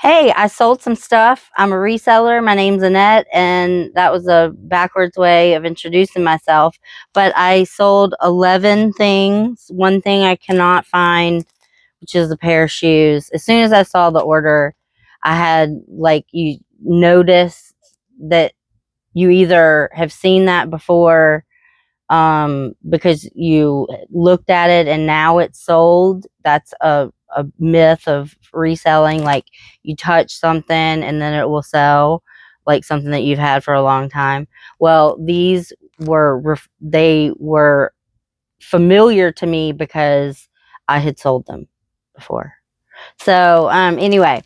Hey, I sold some stuff. I'm a reseller. My name's Annette, and that was a backwards way of introducing myself. But I sold 11 things. One thing I cannot find, which is a pair of shoes. As soon as I saw the order, I had, like, you notice that you either have seen that before because you looked at it and now it's sold. That's a myth of reselling. Like, you touch something and then it will sell, like something that you've had for a long time. Well, these they were familiar to me because I had sold them before. So anyway,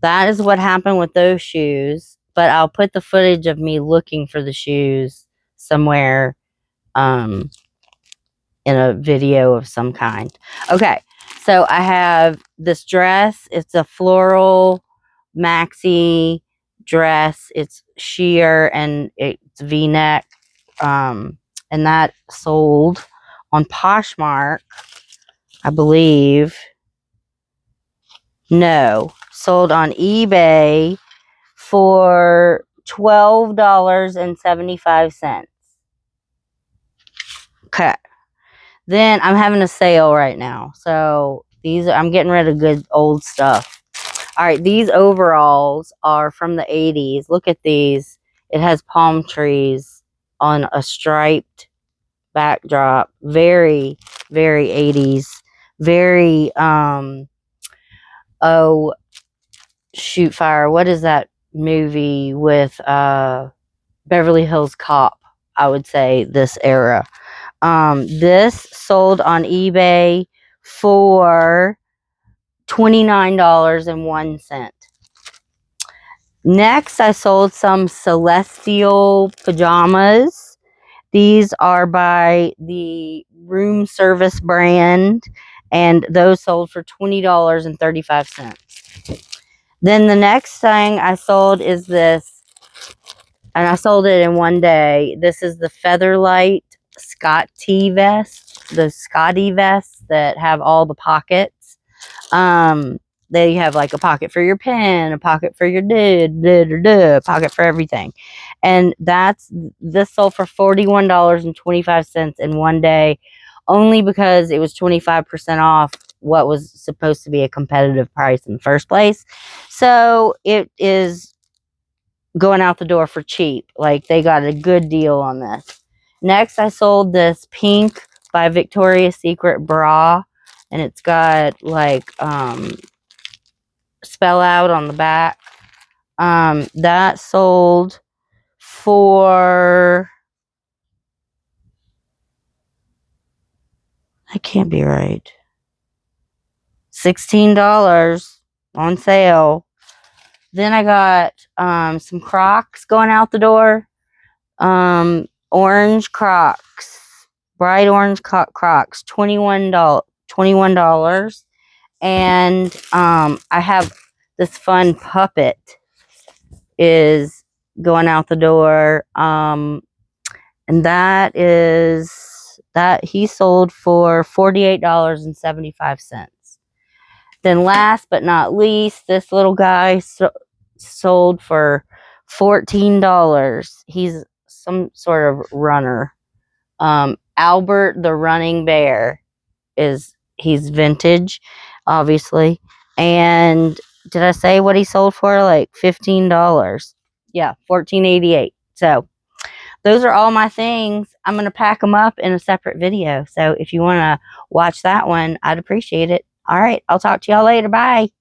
that is what happened with those shoes. But I'll put the footage of me looking for the shoes somewhere um in a video of some kind. Okay, so I have this dress. It's a floral maxi dress. It's sheer and it's v-neck. And that sold on Poshmark, I believe. No, sold on eBay for $12.75. Okay. Then I'm having a sale right now. So I'm getting rid of good old stuff. All right, these overalls are from the 80s. Look at these. It has palm trees on a striped backdrop. Very, very 80s. Very, oh, shoot fire. What is that movie with Beverly Hills Cop? I would say this era. This sold on eBay for $29.01. Next, I sold some Celestial pajamas. These are by the Room Service brand, and those sold for $20.35. Then the next thing I sold is this, and I sold it in one day. This is the Featherlight Scotty vest, the Scotty vests that have all the pockets. They have like a pocket for your pen, a pocket for your pocket for everything. And this sold for $41.25 in one day, only because it was 25% off what was supposed to be a competitive price in the first place. So it is going out the door for cheap. Like, they got a good deal on this. Next, I sold this pink by Victoria's Secret bra, and it's got like spell out on the back. That sold for, that can't be right, $16 on sale. Then I got some Crocs going out the door. Orange Crocs, bright orange Crocs, $21. And I have this fun puppet is going out the door. And that he sold for $48.75. Then last but not least, this little guy sold for $14. He's some sort of runner. Albert the Running Bear he's vintage, obviously. And did I say what he sold for? Like $15. Yeah, $14.88. So those are all my things. I'm going to pack them up in a separate video. So if you want to watch that one, I'd appreciate it. All right, I'll talk to y'all later. Bye.